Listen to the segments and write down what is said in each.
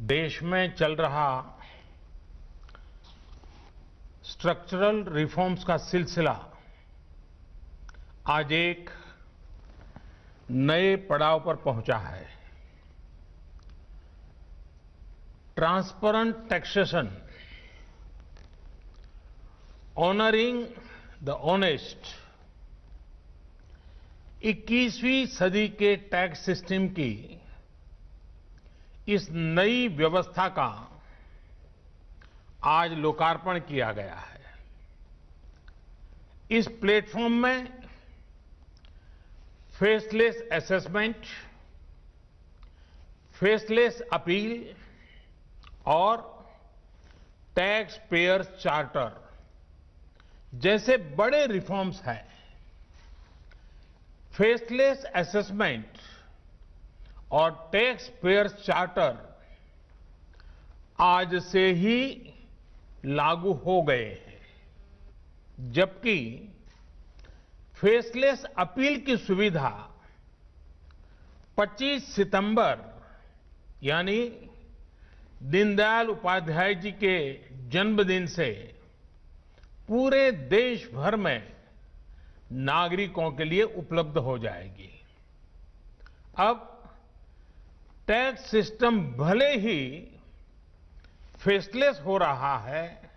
देश में चल रहा स्ट्रक्चरल रिफॉर्म्स का सिलसिला आज एक नए पड़ाव पर पहुंचा है। Transparent taxation, honouring the honest, 21वीं सदी के टैक्स सिस्टम की इस नई व्यवस्था का आज लोकार्पण किया गया है। इस प्लेटफॉर्म में फेसलेस असेसमेंट, फेसलेस अपील और टैक्स पेयर्स चार्टर जैसे बड़े रिफॉर्म्स हैं। फेसलेस असेसमेंट और टैक्स पेयर्स चार्टर आज से ही लागू हो गए हैं, जबकि फेसलेस अपील की सुविधा 25 सितंबर यानी दीनदयाल उपाध्याय जी के जन्मदिन से पूरे देश भर में नागरिकों के लिए उपलब्ध हो जाएगी। अब टैक्स सिस्टम भले ही फेसलेस हो रहा है,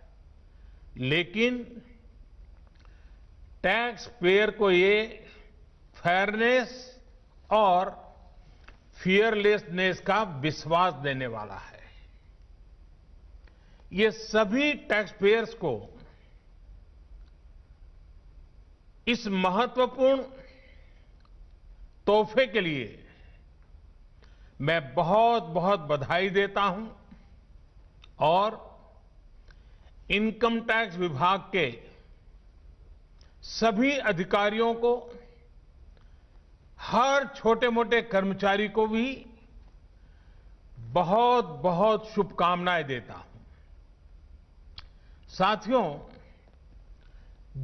लेकिन टैक्स पेयर को ये फेयरनेस और फियरलेसनेस का विश्वास देने वाला है। ये सभी टैक्स पेयर्स को इस महत्वपूर्ण तोहफे के लिए मैं बहुत बहुत बधाई देता हूं और इनकम टैक्स विभाग के सभी अधिकारियों को, हर छोटे मोटे कर्मचारी को भी बहुत बहुत शुभकामनाएं देता हूं। साथियों,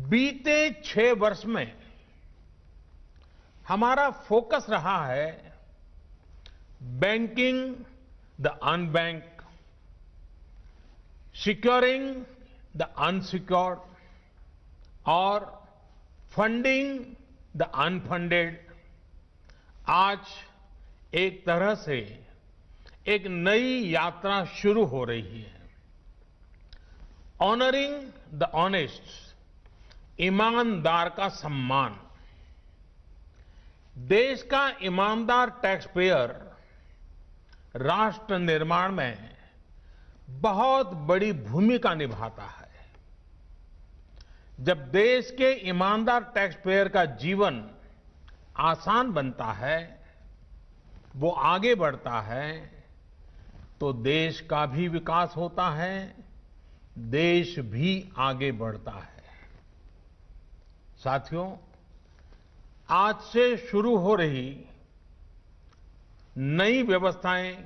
बीते 6 वर्ष में हमारा फोकस रहा है banking the unbanked, securing the unsecured और फंडिंग द अनफंडेड। आज एक तरह से एक नई यात्रा शुरू हो रही है। ऑनरिंग द ऑनेस्ट, ईमानदार का सम्मान। देश का ईमानदार टैक्स पेयर राष्ट्र निर्माण में बहुत बड़ी भूमिका निभाता है। जब देश के ईमानदार टैक्स पेयर का जीवन आसान बनता है, वो आगे बढ़ता है, तो देश का भी विकास होता है, देश भी आगे बढ़ता है। साथियों, आज से शुरू हो रही नई व्यवस्थाएं,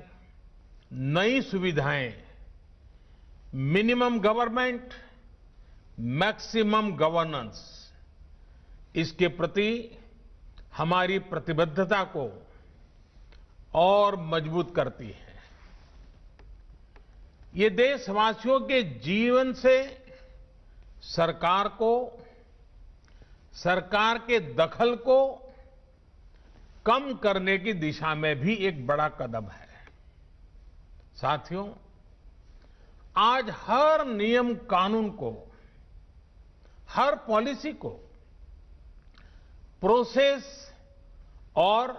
नई सुविधाएं मिनिमम गवर्नमेंट, मैक्सिमम गवर्नेंस, इसके प्रति हमारी प्रतिबद्धता को और मजबूत करती है। ये देशवासियों के जीवन से सरकार को, सरकार के दखल को कम करने की दिशा में भी एक बड़ा कदम है। साथियों, आज हर नियम कानून को, हर पॉलिसी को प्रोसेस और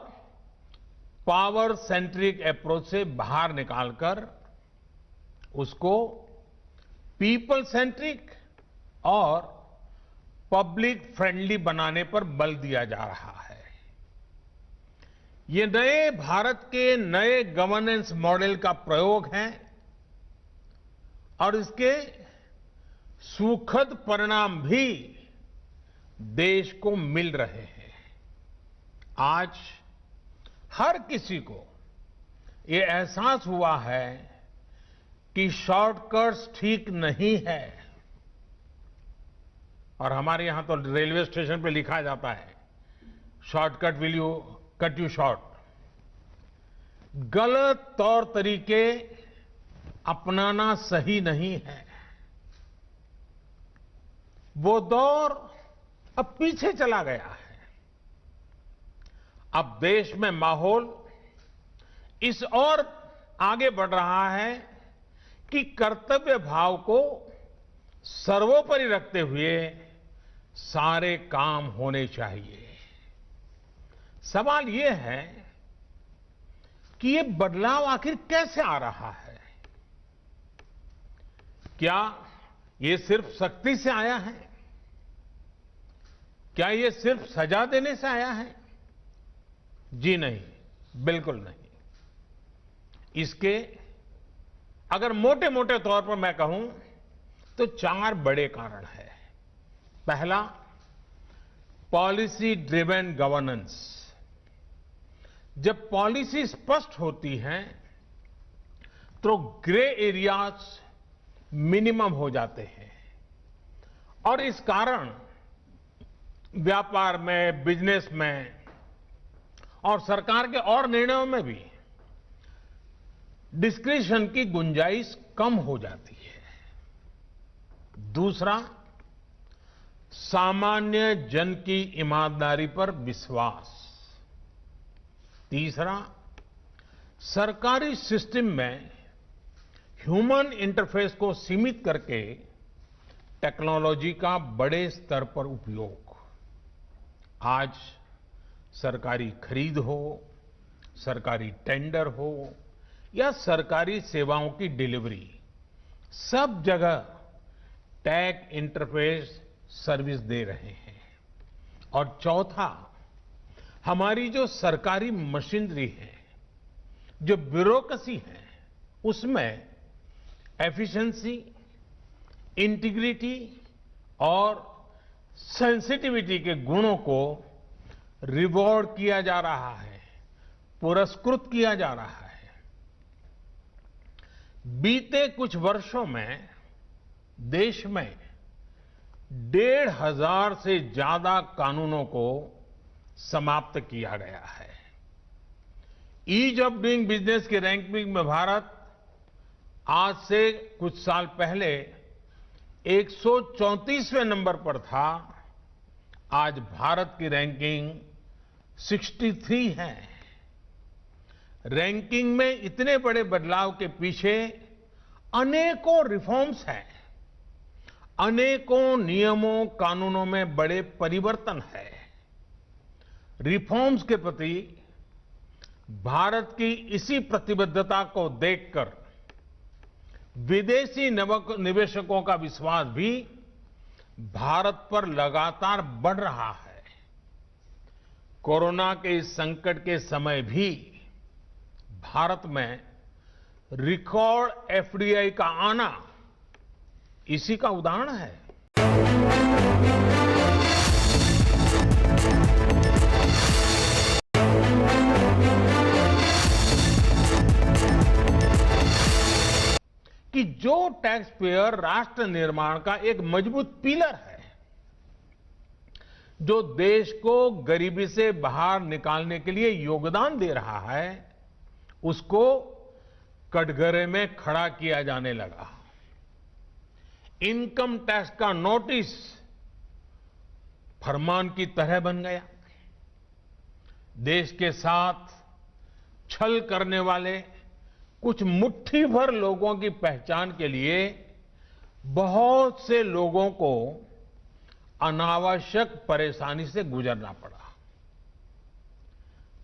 पावर सेंट्रिक अप्रोच से बाहर निकालकर उसको पीपल सेंट्रिक और पब्लिक फ्रेंडली बनाने पर बल दिया जा रहा है। ये नए भारत के नए गवर्नेंस मॉडल का प्रयोग है और इसके सुखद परिणाम भी देश को मिल रहे हैं। आज हर किसी को ये एहसास हुआ है कि शॉर्टकट्स ठीक नहीं है। और हमारे यहां तो रेलवे स्टेशन पे लिखा जाता है, shortcut will you cut you short. गलत तौर तरीके अपनाना सही नहीं है। वो दौर अब पीछे चला गया है। अब देश में माहौल इस ओर आगे बढ़ रहा है कि कर्तव्य भाव को सर्वोपरि रखते हुए सारे काम होने चाहिए। सवाल ये है कि ये बदलाव आखिर कैसे आ रहा है? क्या ये सिर्फ सख्ती से आया है? क्या ये सिर्फ सजा देने से आया है? जी नहीं, बिल्कुल नहीं। इसके अगर मोटे मोटे तौर पर मैं कहूं तो 4 बड़े कारण हैं। पहला, पॉलिसी ड्रिवन गवर्नेंस। जब पॉलिसी स्पष्ट होती है तो ग्रे एरियाज मिनिमम हो जाते हैं और इस कारण व्यापार में, बिजनेस में और सरकार के और निर्णयों में भी डिस्क्रिशन की गुंजाइश कम हो जाती है। दूसरा, सामान्य जन की ईमानदारी पर विश्वास। तीसरा, सरकारी सिस्टम में ह्यूमन इंटरफेस को सीमित करके टेक्नोलॉजी का बड़े स्तर पर उपयोग। आज सरकारी खरीद हो, सरकारी टेंडर हो या सरकारी सेवाओं की डिलीवरी, सब जगह टैग इंटरफेस सर्विस दे रहे हैं। और चौथा, हमारी जो सरकारी मशीनरी है, जो ब्यूरोक्रेसी है, उसमें एफिशिएंसी, इंटीग्रिटी और सेंसिटिविटी के गुणों को रिवॉर्ड किया जा रहा है, पुरस्कृत किया जा रहा है। बीते कुछ वर्षों में देश में 1,500 से ज्यादा कानूनों को समाप्त किया गया है। ईज ऑफ डूइंग बिजनेस की रैंकिंग में भारत आज से कुछ साल पहले 134वें नंबर पर था। आज भारत की रैंकिंग 63 है। रैंकिंग में इतने बड़े बदलाव के पीछे अनेकों रिफॉर्म्स हैं, अनेकों नियमों कानूनों में बड़े परिवर्तन है। रिफॉर्म्स के प्रति भारत की इसी प्रतिबद्धता को देखकर विदेशी निवेशकों का विश्वास भी भारत पर लगातार बढ़ रहा है। कोरोना के इस संकट के समय भी भारत में रिकॉर्ड एफडीआई का आना इसी का उदाहरण है। कि जो टैक्स पेयर राष्ट्र निर्माण का एक मजबूत पिलर है, जो देश को गरीबी से बाहर निकालने के लिए योगदान दे रहा है, उसको कटघरे में खड़ा किया जाने लगा। इनकम टैक्स का नोटिस फरमान की तरह बन गया। देश के साथ छल करने वाले कुछ मुट्ठी भर लोगों की पहचान के लिए बहुत से लोगों को अनावश्यक परेशानी से गुजरना पड़ा।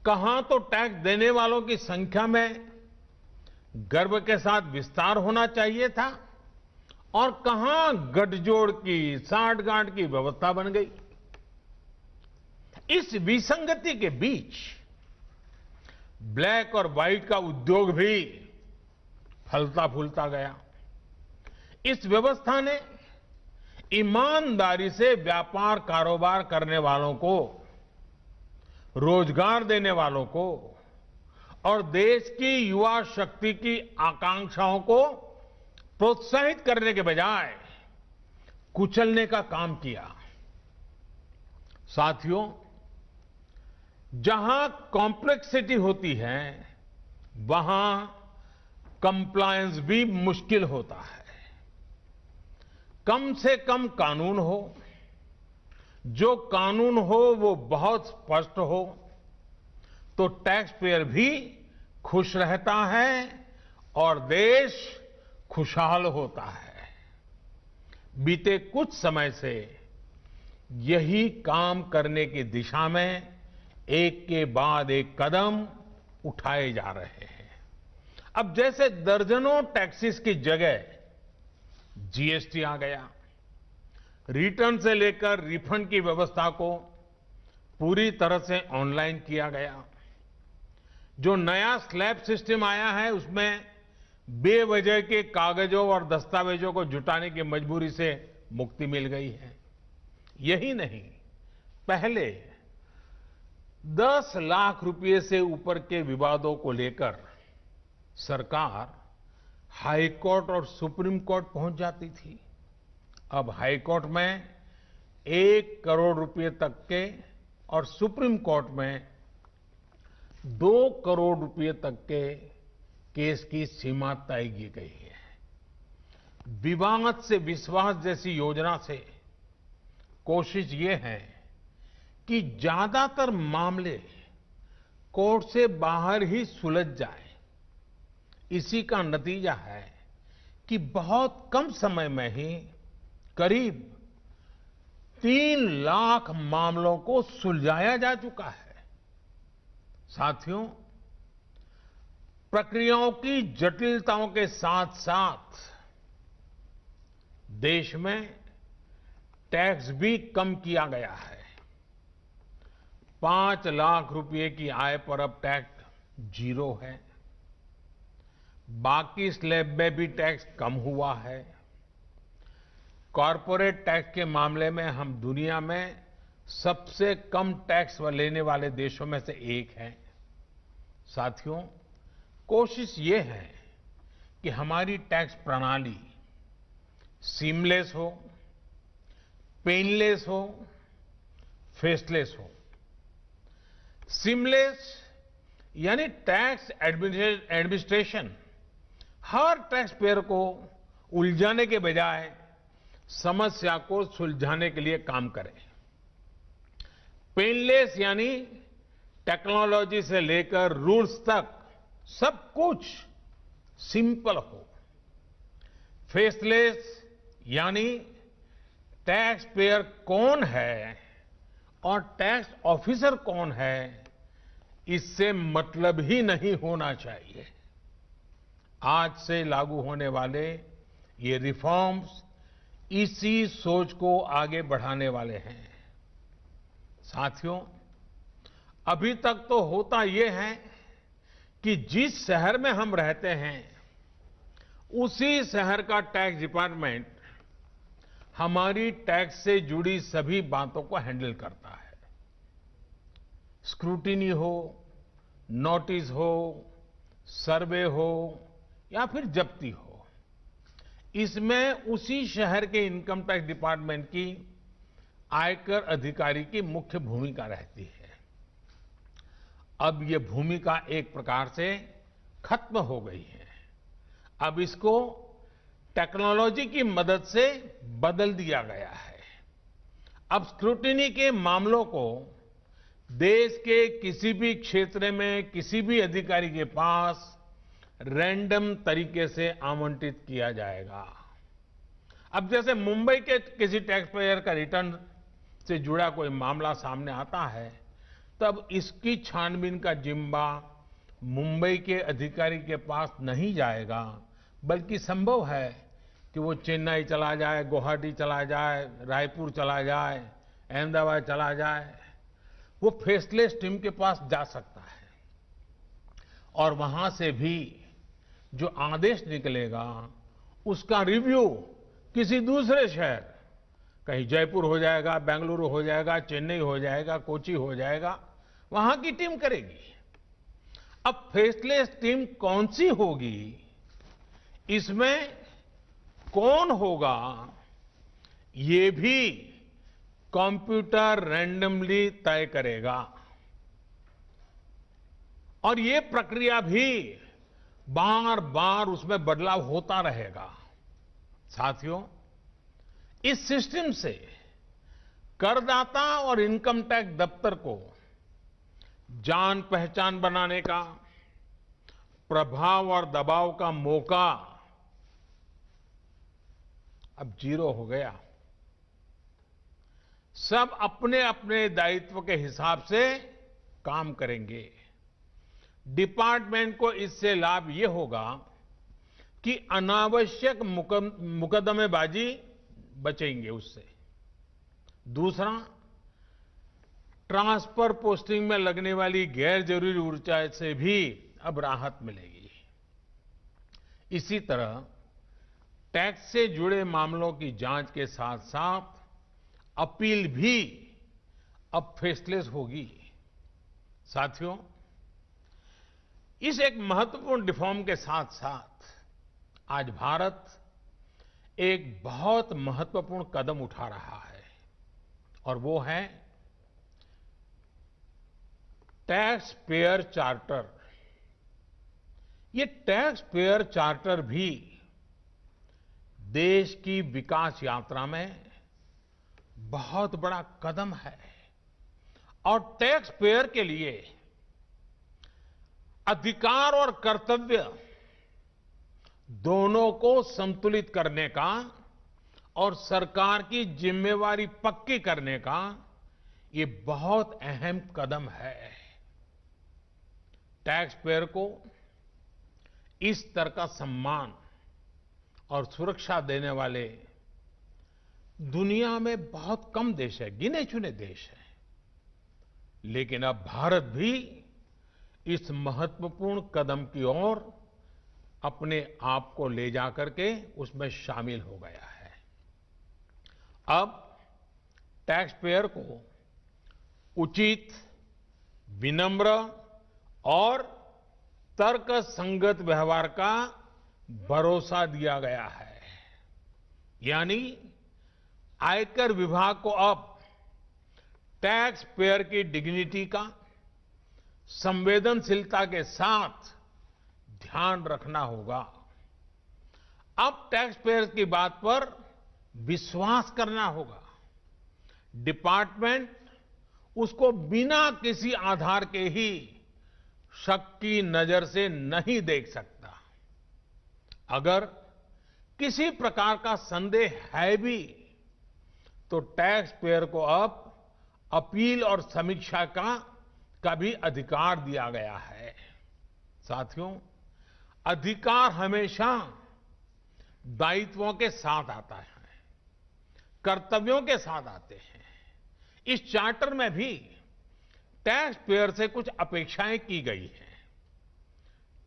कहां तो टैक्स देने वालों की संख्या में गर्व के साथ विस्तार होना चाहिए था और कहां गठजोड़ की, सांठगांठ की व्यवस्था बन गई। इस विसंगति के बीच ब्लैक और व्हाइट का उद्योग भी फलता फूलता गया। इस व्यवस्था ने ईमानदारी से व्यापार कारोबार करने वालों को, रोजगार देने वालों को और देश की युवा शक्ति की आकांक्षाओं को प्रोत्साहित करने के बजाय कुचलने का काम किया। साथियों, जहां कॉम्प्लेक्सिटी होती है, वहां कंप्लायंस भी मुश्किल होता है। कम से कम कानून हो, जो कानून हो वो बहुत स्पष्ट हो, तो टैक्स पेयर भी खुश रहता है और देश खुशहाल होता है। बीते कुछ समय से यही काम करने की दिशा में एक के बाद एक कदम उठाए जा रहे हैं। अब जैसे दर्जनों टैक्सेस की जगह जीएसटी आ गया, रिटर्न से लेकर रिफंड की व्यवस्था को पूरी तरह से ऑनलाइन किया गया। जो नया स्लैब सिस्टम आया है उसमें बेवजह के कागजों और दस्तावेजों को जुटाने की मजबूरी से मुक्ति मिल गई है। यही नहीं, पहले 10 लाख रुपए से ऊपर के विवादों को लेकर सरकार हाई कोर्ट और सुप्रीम कोर्ट पहुंच जाती थी। अब हाई कोर्ट में 1 करोड़ रुपए तक के और सुप्रीम कोर्ट में 2 करोड़ रुपए तक के केस की सीमा तय की गई है। विवाद से विश्वास जैसी योजना से कोशिश ये है कि ज्यादातर मामले कोर्ट से बाहर ही सुलझ जाए। इसी का नतीजा है कि बहुत कम समय में ही करीब 3 लाख मामलों को सुलझाया जा चुका है। साथियों, प्रक्रियाओं की जटिलताओं के साथ साथ देश में टैक्स भी कम किया गया है। 5 लाख रुपए की आय पर अब टैक्स 0 है। बाकी स्लैब में भी टैक्स कम हुआ है। कॉरपोरेट टैक्स के मामले में हम दुनिया में सबसे कम टैक्स लेने वाले देशों में से एक हैं। साथियों, कोशिश ये है कि हमारी टैक्स प्रणाली सीमलेस हो, पेनलेस हो, फेसलेस हो। सीमलेस यानी टैक्स एडमिनिस्ट्रेशन हर टैक्स पेयर को उलझाने के बजाय समस्या को सुलझाने के लिए काम करे। पेनलेस यानी टेक्नोलॉजी से लेकर रूल्स तक सब कुछ सिंपल हो। फेसलेस यानी टैक्स पेयर कौन है और टैक्स ऑफिसर कौन है, इससे मतलब ही नहीं होना चाहिए। आज से लागू होने वाले ये रिफॉर्म्स इसी सोच को आगे बढ़ाने वाले हैं। साथियों, अभी तक तो होता ये है कि जिस शहर में हम रहते हैं उसी शहर का टैक्स डिपार्टमेंट हमारी टैक्स से जुड़ी सभी बातों को हैंडल करता है। स्क्रूटिनी हो, नोटिस हो, सर्वे हो या फिर जब्ती हो, इसमें उसी शहर के इनकम टैक्स डिपार्टमेंट की आयकर अधिकारी की मुख्य भूमिका रहती है। अब ये भूमिका एक प्रकार से खत्म हो गई है। अब इसको टेक्नोलॉजी की मदद से बदल दिया गया है। अब स्क्रूटिनी के मामलों को देश के किसी भी क्षेत्र में किसी भी अधिकारी के पास रैंडम तरीके से आवंटित किया जाएगा। अब जैसे मुंबई के किसी टैक्स पेयर का रिटर्न से जुड़ा कोई मामला सामने आता है, तब इसकी छानबीन का जिम्मा मुंबई के अधिकारी के पास नहीं जाएगा, बल्कि संभव है कि वो चेन्नई चला जाए, गुवाहाटी चला जाए, रायपुर चला जाए, अहमदाबाद चला जाए। वो फेसलेस टीम के पास जा सकता है और वहां से भी जो आदेश निकलेगा उसका रिव्यू किसी दूसरे शहर, कहीं जयपुर हो जाएगा, बेंगलुरु हो जाएगा, चेन्नई हो जाएगा, कोची हो जाएगा, वहां की टीम करेगी। अब फेसलेस टीम कौन सी होगी, इसमें कौन होगा, ये भी कंप्यूटर रैंडमली तय करेगा। और ये प्रक्रिया भी बार बार उसमें बदलाव होता रहेगा। साथियों, इस सिस्टम से करदाता और इनकम टैक्स दफ्तर को जान पहचान बनाने का, प्रभाव और दबाव का मौका अब जीरो हो गया। सब अपने अपने दायित्व के हिसाब से काम करेंगे। डिपार्टमेंट को इससे लाभ ये होगा कि अनावश्यक मुकदमेबाजी बचेंगे उससे। दूसरा, ट्रांसफर पोस्टिंग में लगने वाली गैर जरूरी ऊर्जा से भी अब राहत मिलेगी। इसी तरह टैक्स से जुड़े मामलों की जांच के साथ साथ अपील भी अब फेसलेस होगी। साथियों, इस एक महत्वपूर्ण रिफॉर्म के साथ साथ आज भारत एक बहुत महत्वपूर्ण कदम उठा रहा है और वो है टैक्स पेयर चार्टर। ये टैक्स पेयर चार्टर भी देश की विकास यात्रा में बहुत बड़ा कदम है और टैक्स पेयर के लिए अधिकार और कर्तव्य दोनों को संतुलित करने का और सरकार की जिम्मेवारी पक्की करने का ये बहुत अहम कदम है। टैक्स पेयर को इस स्तर का सम्मान और सुरक्षा देने वाले दुनिया में बहुत कम देश है, गिने चुने देश हैं। लेकिन अब भारत भी इस महत्वपूर्ण कदम की ओर अपने आप को ले जाकर के उसमें शामिल हो गया है। अब टैक्स पेयर को उचित, विनम्र और तर्कसंगत व्यवहार का भरोसा दिया गया है। यानी आयकर विभाग को अब टैक्स पेयर की डिग्निटी का संवेदनशीलता के साथ ध्यान रखना होगा। अब टैक्स पेयर की बात पर विश्वास करना होगा। डिपार्टमेंट उसको बिना किसी आधार के ही शक की नजर से नहीं देख सकता। अगर किसी प्रकार का संदेह है भी तो टैक्स पेयर को अब अपील और समीक्षा का भी अधिकार दिया गया है। साथियों, अधिकार हमेशा दायित्वों के साथ आता है, कर्तव्यों के साथ आते हैं। इस चार्टर में भी टैक्स पेयर से कुछ अपेक्षाएं की गई हैं।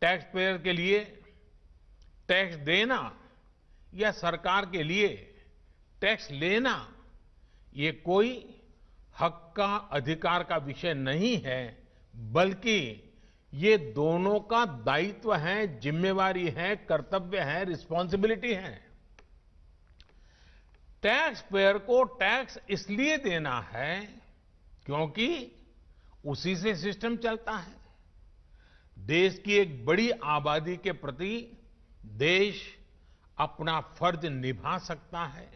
टैक्स पेयर के लिए टैक्स देना या सरकार के लिए टैक्स लेना ये कोई हक का, अधिकार का विषय नहीं है, बल्कि ये दोनों का दायित्व है, जिम्मेवारी है, कर्तव्य है, रिस्पॉन्सिबिलिटी है। टैक्स पेयर को टैक्स इसलिए देना है क्योंकि उसी से सिस्टम चलता है। देश की एक बड़ी आबादी के प्रति देश अपना फर्ज निभा सकता है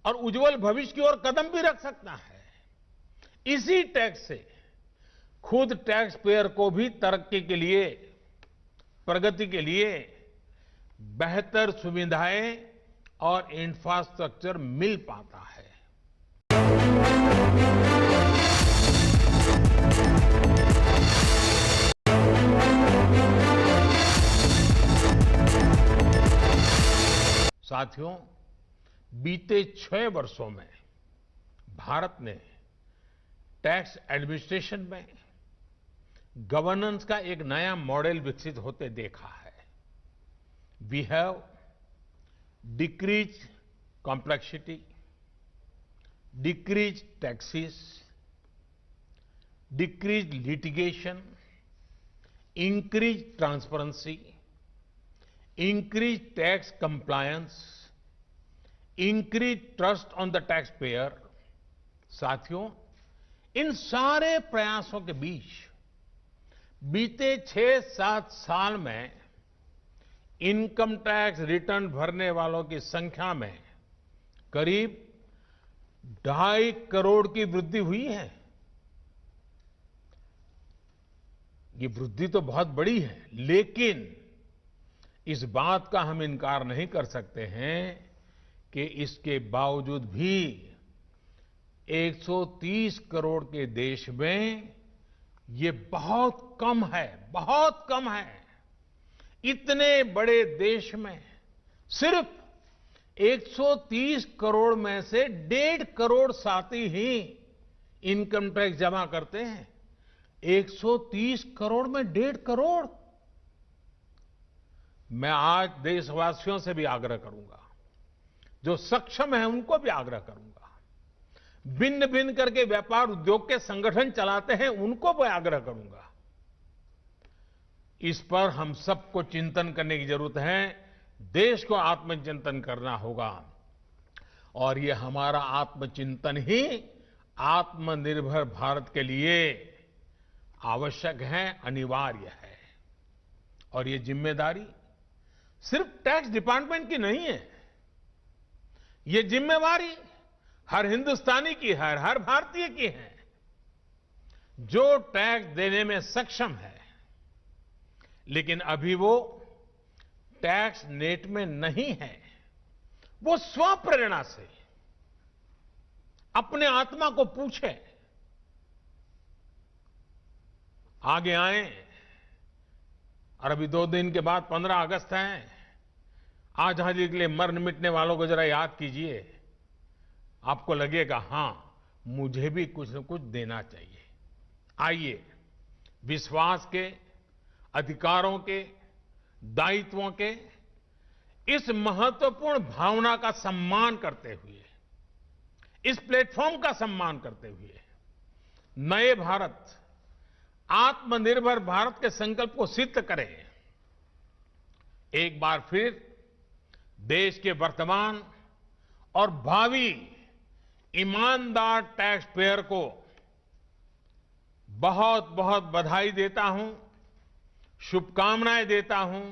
और उज्जवल भविष्य की ओर कदम भी रख सकता है। इसी टैक्स से खुद टैक्स पेयर को भी तरक्की के लिए, प्रगति के लिए बेहतर सुविधाएं और इंफ्रास्ट्रक्चर मिल पाता है। साथियों, बीते 6 वर्षों में भारत ने टैक्स एडमिनिस्ट्रेशन में गवर्नेंस का एक नया मॉडल विकसित होते देखा है। We have decrease complexity, decrease taxes, decrease litigation, increase transparency, increase tax compliance, increase trust on the taxpayer. साथियों, इन सारे प्रयासों के बीच बीते 6-7 साल में इनकम टैक्स रिटर्न भरने वालों की संख्या में करीब 2.5 करोड़ की वृद्धि हुई है। ये वृद्धि तो बहुत बड़ी है, लेकिन इस बात का हम इनकार नहीं कर सकते हैं कि इसके बावजूद भी 130 करोड़ के देश में ये बहुत कम है, बहुत कम है। इतने बड़े देश में सिर्फ 130 करोड़ में से 1.5 करोड़ साथी ही इनकम टैक्स जमा करते हैं। 130 करोड़ में 1.5 करोड़। मैं आज देशवासियों से भी आग्रह करूंगा, जो सक्षम है उनको भी आग्रह करूंगा, भिन्न भिन्न करके व्यापार उद्योग के संगठन चलाते हैं उनको भी आग्रह करूंगा। इस पर हम सबको चिंतन करने की जरूरत है, देश को आत्मचिंतन करना होगा और ये हमारा आत्मचिंतन ही आत्मनिर्भर भारत के लिए आवश्यक है, अनिवार्य है। और ये जिम्मेदारी सिर्फ टैक्स डिपार्टमेंट की नहीं है, ये जिम्मेवारी हर हिंदुस्तानी की है, हर भारतीय की है जो टैक्स देने में सक्षम है, लेकिन अभी वो टैक्स नेट में नहीं है। वो स्वप्रेरणा से अपने आत्मा को पूछे, आगे आए। और अभी 2 दिन के बाद 15 अगस्त है। आजादी के लिए मरने मिटने वालों को जरा याद कीजिए। आपको लगेगा हां, मुझे भी कुछ न कुछ देना चाहिए। आइए विश्वास के, अधिकारों के, दायित्वों के इस महत्वपूर्ण भावना का सम्मान करते हुए, इस प्लेटफॉर्म का सम्मान करते हुए नए भारत, आत्मनिर्भर भारत के संकल्प को सिद्ध करें। एक बार फिर देश के वर्तमान और भावी ईमानदार टैक्स पेयर को बहुत बहुत बधाई देता हूं, शुभकामनाएं देता हूं।